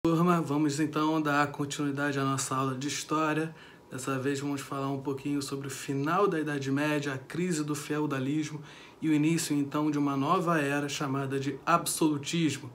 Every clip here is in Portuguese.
Turma, vamos então dar continuidade à nossa aula de História. Dessa vez vamos falar um pouquinho sobre o final da Idade Média, a crise do feudalismo e o início então de uma nova era chamada de absolutismo.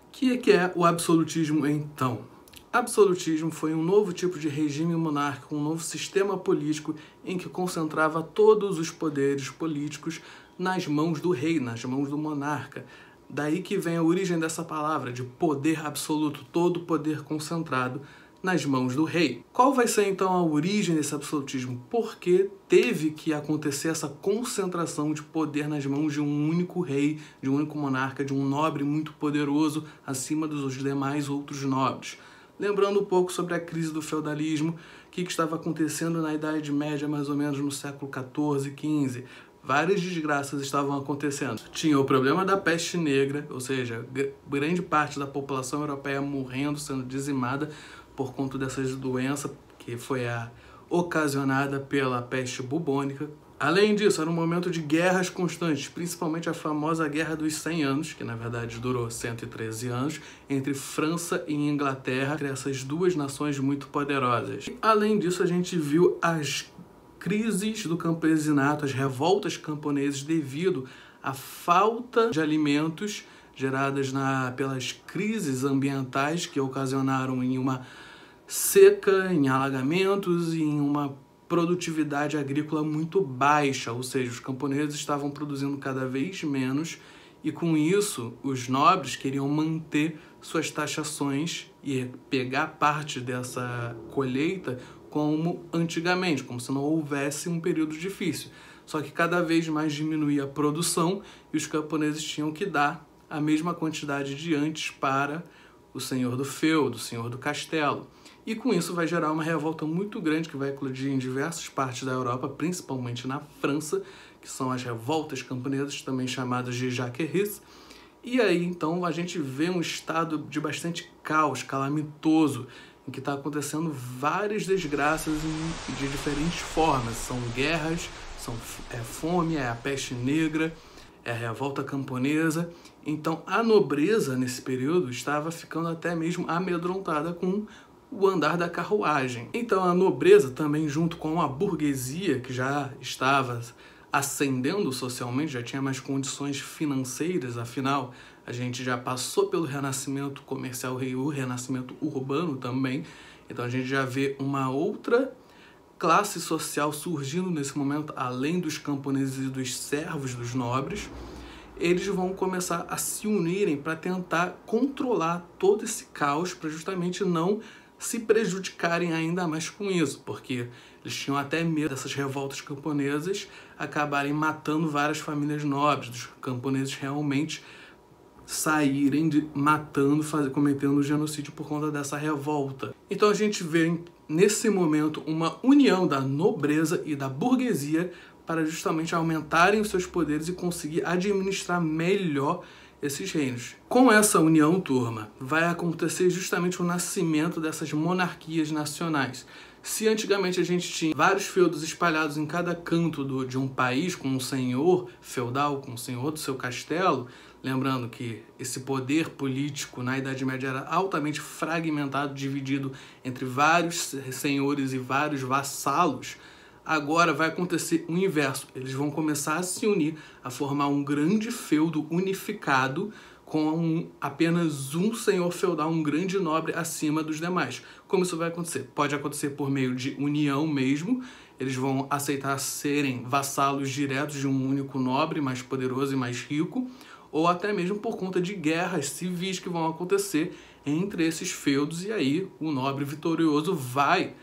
O que é o absolutismo então? Absolutismo foi um novo tipo de regime monárquico, um novo sistema político em que concentrava todos os poderes políticos nas mãos do rei, nas mãos do monarca. Daí que vem a origem dessa palavra, de poder absoluto, todo poder concentrado nas mãos do rei. Qual vai ser então a origem desse absolutismo? Porque teve que acontecer essa concentração de poder nas mãos de um único rei, de um único monarca, de um nobre muito poderoso acima dos demais outros nobres. Lembrando um pouco sobre a crise do feudalismo, o que estava acontecendo na Idade Média, mais ou menos no século XIV, XV. Várias desgraças estavam acontecendo. Tinha o problema da peste negra, ou seja, grande parte da população europeia morrendo, sendo dizimada por conta dessa doença que foi ocasionada pela peste bubônica. Além disso, era um momento de guerras constantes, principalmente a famosa Guerra dos 100 Anos, que na verdade durou 113 anos, entre França e Inglaterra, entre essas duas nações muito poderosas. Além disso, a gente viu as crises do campesinato, as revoltas camponesas devido à falta de alimentos geradas pelas crises ambientais que ocasionaram em uma seca, em alagamentos e em uma produtividade agrícola muito baixa, ou seja, os camponeses estavam produzindo cada vez menos e com isso os nobres queriam manter suas taxações e pegar parte dessa colheita como antigamente, como se não houvesse um período difícil. Só que cada vez mais diminuía a produção e os camponeses tinham que dar a mesma quantidade de antes para o senhor do feudo, o senhor do castelo. E com isso vai gerar uma revolta muito grande que vai eclodir em diversas partes da Europa, principalmente na França, que são as revoltas camponesas, também chamadas de Jacqueries. E aí, então, a gente vê um estado de bastante caos, calamitoso, em que está acontecendo várias desgraças de diferentes formas. São guerras, é fome, é a peste negra, é a revolta camponesa. Então, a nobreza, nesse período, estava ficando até mesmo amedrontada com o andar da carruagem. Então, a nobreza também, junto com a burguesia, que já estava ascendendo socialmente, já tinha mais condições financeiras, afinal, a gente já passou pelo renascimento comercial e o renascimento urbano também, então a gente já vê uma outra classe social surgindo nesse momento, além dos camponeses e dos servos dos nobres. Eles vão começar a se unirem para tentar controlar todo esse caos, para justamente não se prejudicarem ainda mais com isso, porque eles tinham até medo dessas revoltas camponesas acabarem matando várias famílias nobres, dos camponeses realmente saírem matando, cometendo genocídio por conta dessa revolta. Então a gente vê nesse momento uma união da nobreza e da burguesia para justamente aumentarem os seus poderes e conseguir administrar melhor esses reinos. Com essa união, turma, vai acontecer justamente o nascimento dessas monarquias nacionais. Se antigamente a gente tinha vários feudos espalhados em cada canto de um país, com um senhor feudal, com um senhor do seu castelo, lembrando que esse poder político na Idade Média era altamente fragmentado, dividido entre vários senhores e vários vassalos, agora vai acontecer o inverso. Eles vão começar a se unir, a formar um grande feudo unificado com apenas um senhor feudal, um grande nobre acima dos demais. Como isso vai acontecer? Pode acontecer por meio de união mesmo. Eles vão aceitar serem vassalos diretos de um único nobre, mais poderoso e mais rico, ou até mesmo por conta de guerras civis que vão acontecer entre esses feudos, e aí o nobre vitorioso vai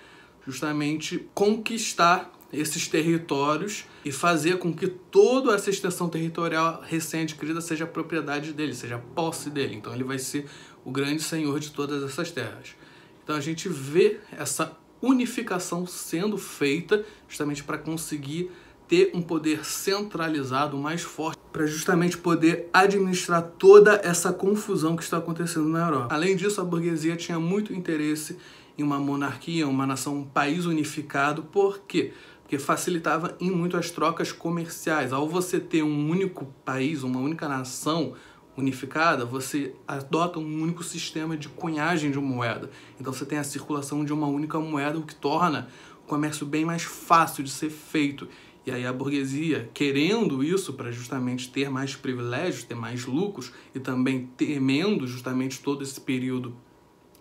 justamente conquistar esses territórios e fazer com que toda essa extensão territorial recém-adquirida seja propriedade dele, seja posse dele. Então ele vai ser o grande senhor de todas essas terras. Então a gente vê essa unificação sendo feita justamente para conseguir ter um poder centralizado mais forte, para justamente poder administrar toda essa confusão que está acontecendo na Europa. Além disso, a burguesia tinha muito interesse em uma monarquia, uma nação, um país unificado. Por quê? porque facilitava em muito as trocas comerciais. Ao você ter um único país, uma única nação unificada, você adota um único sistema de cunhagem de uma moeda. Então você tem a circulação de uma única moeda, o que torna o comércio bem mais fácil de ser feito. E aí a burguesia, querendo isso para justamente ter mais privilégios, ter mais lucros, e também temendo justamente todo esse período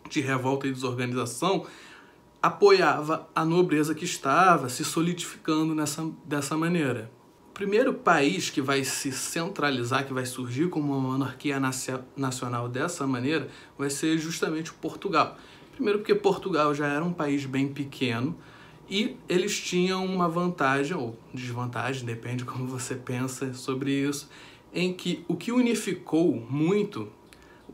de revolta e desorganização, apoiava a nobreza que estava se solidificando dessa maneira. O primeiro país que vai se centralizar, que vai surgir como uma monarquia nacional dessa maneira, vai ser justamente Portugal. Primeiro porque Portugal já era um país bem pequeno e eles tinham uma vantagem, ou desvantagem, depende como você pensa sobre isso, em que o que unificou muito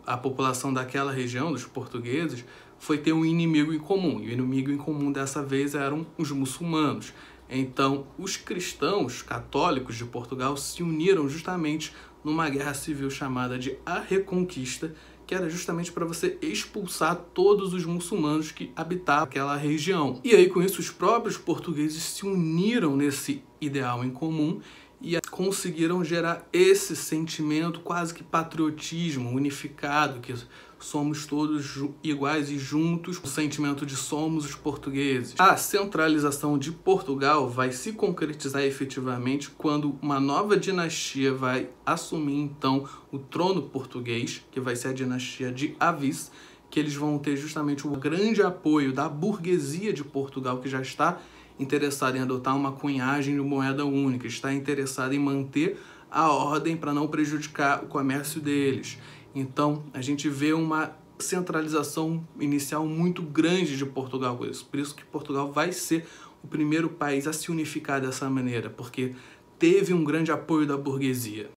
a população daquela região, dos portugueses, foi ter um inimigo em comum. E o inimigo em comum dessa vez eram os muçulmanos. Então, os cristãos católicos de Portugal se uniram justamente numa guerra civil chamada de A Reconquista, que era justamente para você expulsar todos os muçulmanos que habitavam aquela região. E aí, com isso, os próprios portugueses se uniram nesse ideal em comum e conseguiram gerar esse sentimento quase que patriotismo unificado, que somos todos iguais e juntos, o sentimento de somos os portugueses. A centralização de Portugal vai se concretizar efetivamente quando uma nova dinastia vai assumir então o trono português, que vai ser a dinastia de Avis, que eles vão ter justamente o grande apoio da burguesia de Portugal, que já está interessada em adotar uma cunhagem de moeda única, está interessada em manter a ordem para não prejudicar o comércio deles. Então, a gente vê uma centralização inicial muito grande de Portugal com isso. Por isso que Portugal vai ser o primeiro país a se unificar dessa maneira, porque teve um grande apoio da burguesia.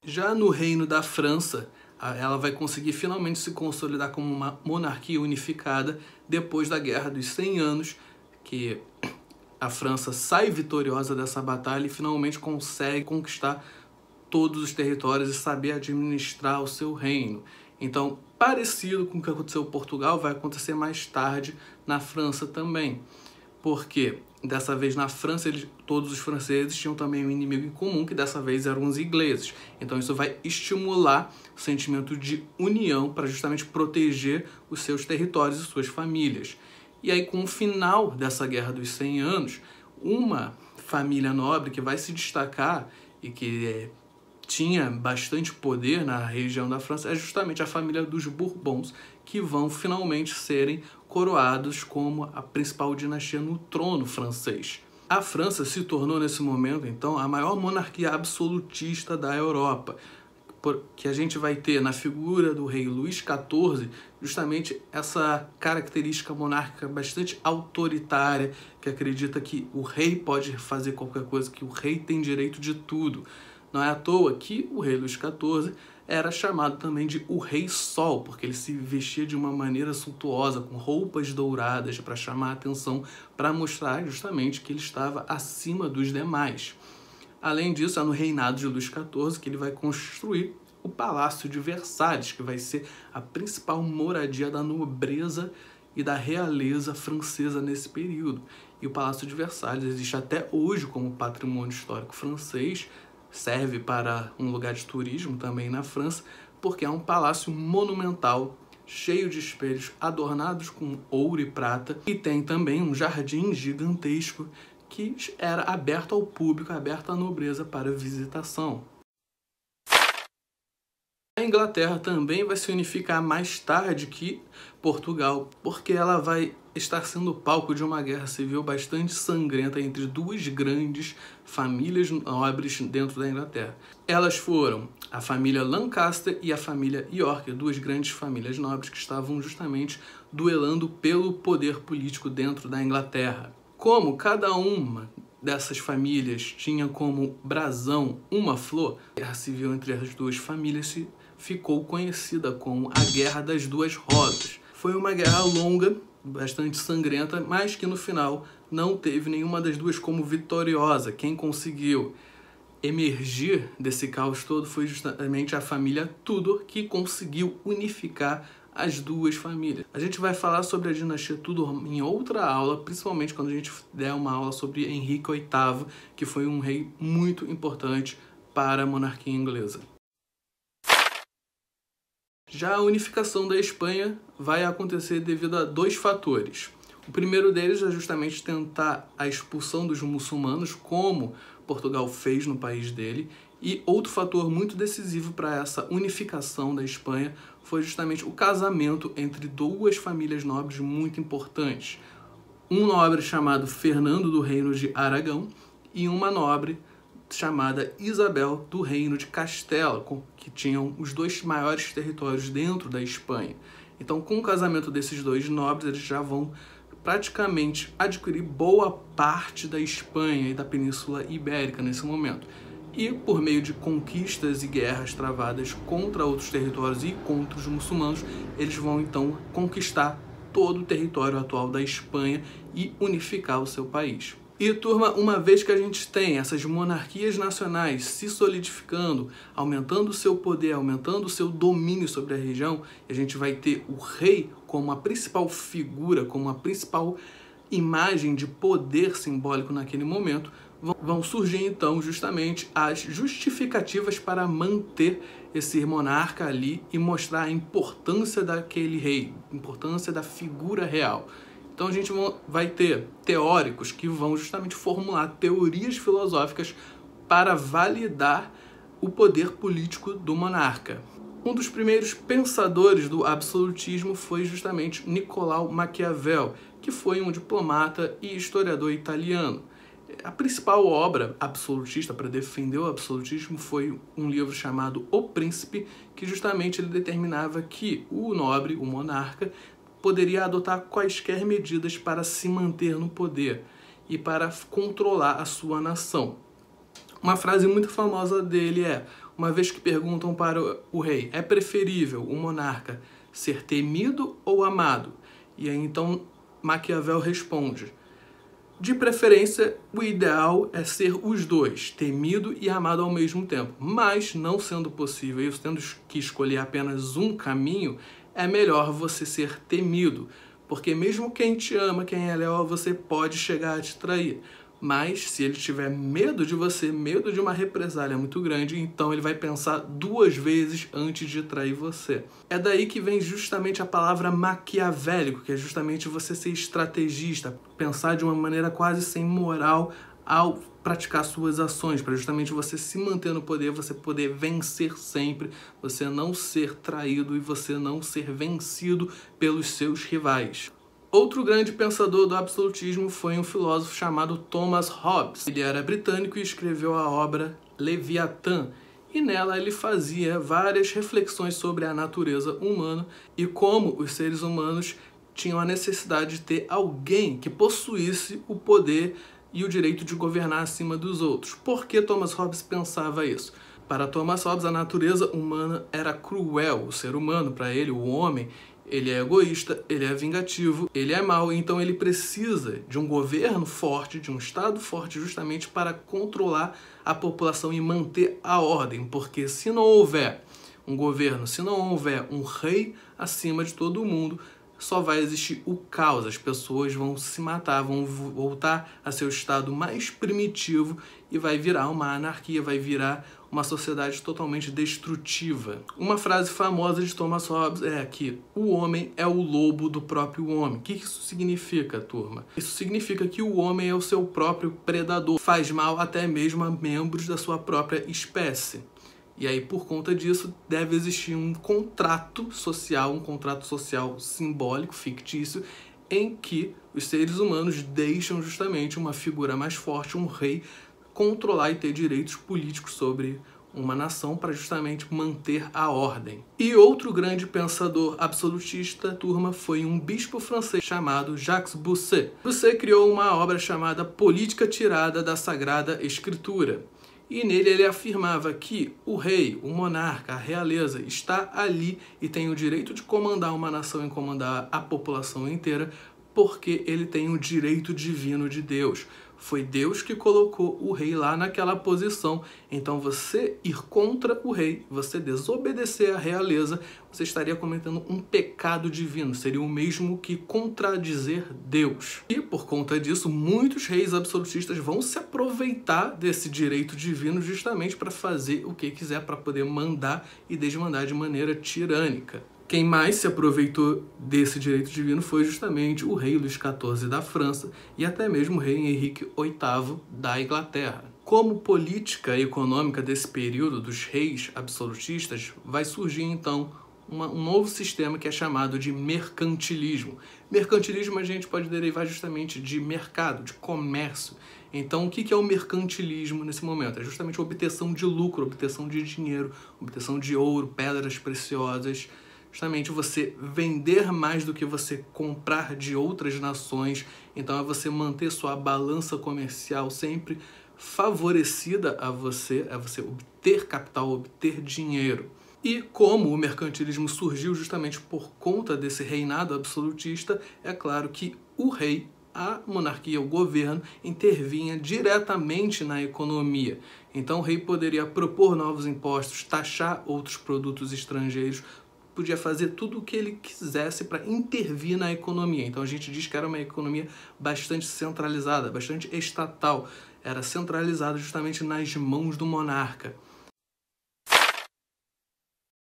Já no reino da França, ela vai conseguir finalmente se consolidar como uma monarquia unificada depois da Guerra dos 100 Anos, que a França sai vitoriosa dessa batalha e finalmente consegue conquistar todos os territórios e saber administrar o seu reino. Então, parecido com o que aconteceu em Portugal, vai acontecer mais tarde na França também. Porque dessa vez na França, todos os franceses tinham também um inimigo em comum, que dessa vez eram os ingleses. Então isso vai estimular o sentimento de união para justamente proteger os seus territórios e suas famílias. E aí, com o final dessa Guerra dos 100 Anos, uma família nobre que vai se destacar e que tinha bastante poder na região da França é justamente a família dos Bourbons, que vão finalmente serem coroados como a principal dinastia no trono francês. A França se tornou nesse momento, então, a maior monarquia absolutista da Europa, que a gente vai ter na figura do rei Luís XIV justamente essa característica monárquica bastante autoritária, que acredita que o rei pode fazer qualquer coisa, que o rei tem direito de tudo. Não é à toa que o rei Luís XIV era chamado também de o Rei Sol, porque ele se vestia de uma maneira suntuosa, com roupas douradas, para chamar a atenção, para mostrar justamente que ele estava acima dos demais. Além disso, é no reinado de Luís XIV que ele vai construir o Palácio de Versalhes, que vai ser a principal moradia da nobreza e da realeza francesa nesse período. E o Palácio de Versalhes existe até hoje como patrimônio histórico francês, serve para um lugar de turismo também na França, porque é um palácio monumental, cheio de espelhos adornados com ouro e prata, e tem também um jardim gigantesco que era aberto ao público, aberto à nobreza para visitação. A Inglaterra também vai se unificar mais tarde que Portugal, porque ela vai estar sendo palco de uma guerra civil bastante sangrenta entre duas grandes famílias nobres dentro da Inglaterra. Elas foram a família Lancaster e a família York, duas grandes famílias nobres que estavam justamente duelando pelo poder político dentro da Inglaterra. Como cada uma dessas famílias tinha como brasão uma flor, a guerra civil entre as duas famílias ficou conhecida como a Guerra das Duas Rosas. Foi uma guerra longa, bastante sangrenta, mas que no final não teve nenhuma das duas como vitoriosa. Quem conseguiu emergir desse caos todo foi justamente a família Tudor, que conseguiu unificar as duas famílias. A gente vai falar sobre a dinastia Tudor em outra aula, principalmente quando a gente der uma aula sobre Henrique VIII, que foi um rei muito importante para a monarquia inglesa. Já a unificação da Espanha vai acontecer devido a dois fatores. O primeiro deles é justamente tentar a expulsão dos muçulmanos, como Portugal fez no país dele, e outro fator muito decisivo para essa unificação da Espanha foi justamente o casamento entre duas famílias nobres muito importantes. Um nobre chamado Fernando do Reino de Aragão e uma nobre chamada Isabel do Reino de Castela, que tinham os dois maiores territórios dentro da Espanha. Então, com o casamento desses dois nobres, eles já vão praticamente adquirir boa parte da Espanha e da Península Ibérica nesse momento. E por meio de conquistas e guerras travadas contra outros territórios e contra os muçulmanos, eles vão então conquistar todo o território atual da Espanha e unificar o seu país. E turma, uma vez que a gente tem essas monarquias nacionais se solidificando, aumentando o seu poder, aumentando o seu domínio sobre a região, a gente vai ter o rei como a principal figura, como a principal imagem de poder simbólico naquele momento, vão surgir então justamente as justificativas para manter esse monarca ali e mostrar a importância daquele rei, a importância da figura real. Então a gente vai ter teóricos que vão justamente formular teorias filosóficas para validar o poder político do monarca. Um dos primeiros pensadores do absolutismo foi justamente Nicolau Maquiavel, que foi um diplomata e historiador italiano. A principal obra absolutista para defender o absolutismo foi um livro chamado O Príncipe, que justamente ele determinava que o nobre, o monarca, poderia adotar quaisquer medidas para se manter no poder e para controlar a sua nação. Uma frase muito famosa dele é, uma vez que perguntam para o rei, é preferível o monarca ser temido ou amado? E aí então Maquiavel responde, de preferência, o ideal é ser os dois, temido e amado ao mesmo tempo. Mas, não sendo possível isso, tendo que escolher apenas um caminho, é melhor você ser temido. Porque mesmo quem te ama, quem é leal, você pode chegar a te trair. Mas, se ele tiver medo de você, medo de uma represália muito grande, então ele vai pensar duas vezes antes de trair você. É daí que vem justamente a palavra maquiavélico, que é justamente você ser estrategista, pensar de uma maneira quase sem moral ao praticar suas ações, para justamente você se manter no poder, você poder vencer sempre, você não ser traído e você não ser vencido pelos seus rivais. Outro grande pensador do absolutismo foi um filósofo chamado Thomas Hobbes. Ele era britânico e escreveu a obra Leviatã, e nela ele fazia várias reflexões sobre a natureza humana e como os seres humanos tinham a necessidade de ter alguém que possuísse o poder e o direito de governar acima dos outros. Por que Thomas Hobbes pensava isso? Para Thomas Hobbes, a natureza humana era cruel. O ser humano, para ele, o homem, ele é egoísta, ele é vingativo, ele é mau, então ele precisa de um governo forte, de um Estado forte, justamente para controlar a população e manter a ordem. Porque se não houver um governo, se não houver um rei acima de todo mundo, só vai existir o caos, as pessoas vão se matar, vão voltar a seu estado mais primitivo e vai virar uma anarquia, vai virar uma sociedade totalmente destrutiva. Uma frase famosa de Thomas Hobbes é que o homem é o lobo do próprio homem. O que isso significa, turma? Isso significa que o homem é o seu próprio predador, faz mal até mesmo a membros da sua própria espécie. E aí, por conta disso, deve existir um contrato social simbólico, fictício, em que os seres humanos deixam justamente uma figura mais forte, um rei, controlar e ter direitos políticos sobre uma nação para justamente manter a ordem. E outro grande pensador absolutista, turma, foi um bispo francês chamado Jacques Bossuet. Bossuet criou uma obra chamada Política tirada da Sagrada Escritura. E nele ele afirmava que o rei, o monarca, a realeza está ali e tem o direito de comandar uma nação e comandar a população inteira porque ele tem o direito divino de Deus. Foi Deus que colocou o rei lá naquela posição. Então você ir contra o rei, você desobedecer à realeza, você estaria cometendo um pecado divino. Seria o mesmo que contradizer Deus. E por conta disso, muitos reis absolutistas vão se aproveitar desse direito divino justamente para fazer o que quiser, para poder mandar e desmandar de maneira tirânica. Quem mais se aproveitou desse direito divino foi justamente o rei Luís XIV da França e até mesmo o rei Henrique VIII da Inglaterra. Como política econômica desse período dos reis absolutistas, vai surgir então um novo sistema que é chamado de mercantilismo. Mercantilismo a gente pode derivar justamente de mercado, de comércio. Então, o que é o mercantilismo nesse momento? É justamente a obtenção de lucro, obtenção de dinheiro, obtenção de ouro, pedras preciosas. Justamente você vender mais do que você comprar de outras nações. Então é você manter sua balança comercial sempre favorecida a você, é você obter capital, obter dinheiro. E como o mercantilismo surgiu justamente por conta desse reinado absolutista, é claro que o rei, a monarquia, o governo, intervinha diretamente na economia. Então o rei poderia propor novos impostos, taxar outros produtos estrangeiros, podia fazer tudo o que ele quisesse para intervir na economia. Então a gente diz que era uma economia bastante centralizada, bastante estatal. Era centralizada justamente nas mãos do monarca.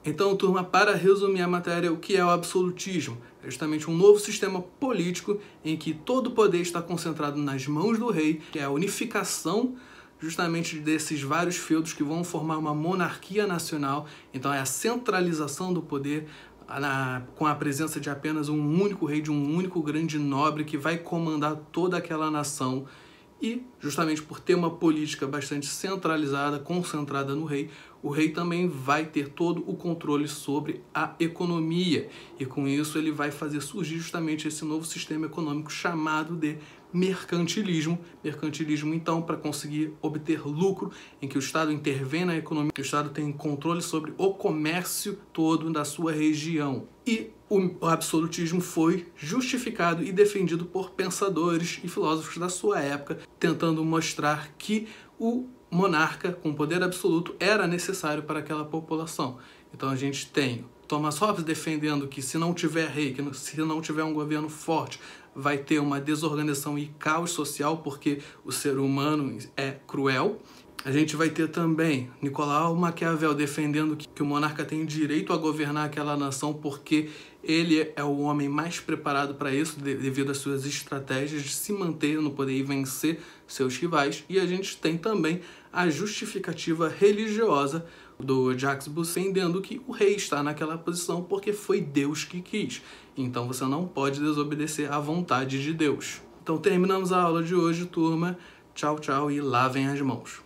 Então, turma, para resumir a matéria, o que é o absolutismo? É justamente um novo sistema político em que todo o poder está concentrado nas mãos do rei, que é a unificação justamente desses vários feudos que vão formar uma monarquia nacional. Então é a centralização do poder com a presença de apenas um único rei, de um único grande nobre que vai comandar toda aquela nação. E justamente por ter uma política bastante centralizada, concentrada no rei, o rei também vai ter todo o controle sobre a economia. E com isso ele vai fazer surgir justamente esse novo sistema econômico chamado de mercantilismo. Mercantilismo, então, para conseguir obter lucro, em que o Estado intervém na economia, que o Estado tem controle sobre o comércio todo da sua região. E o absolutismo foi justificado e defendido por pensadores e filósofos da sua época, tentando mostrar que o monarca com poder absoluto era necessário para aquela população. Então a gente tem Thomas Hobbes defendendo que se não tiver rei, que se não tiver um governo forte, vai ter uma desorganização e caos social, porque o ser humano é cruel. A gente vai ter também Nicolau Maquiavel defendendo que o monarca tem direito a governar aquela nação porque ele é o homem mais preparado para isso devido às suas estratégias de se manter no poder e vencer seus rivais. E a gente tem também a justificativa religiosa do Jacques Boussin, entendendo que o rei está naquela posição porque foi Deus que quis. Então você não pode desobedecer à vontade de Deus. Então terminamos a aula de hoje, turma. Tchau, tchau e lavem as mãos.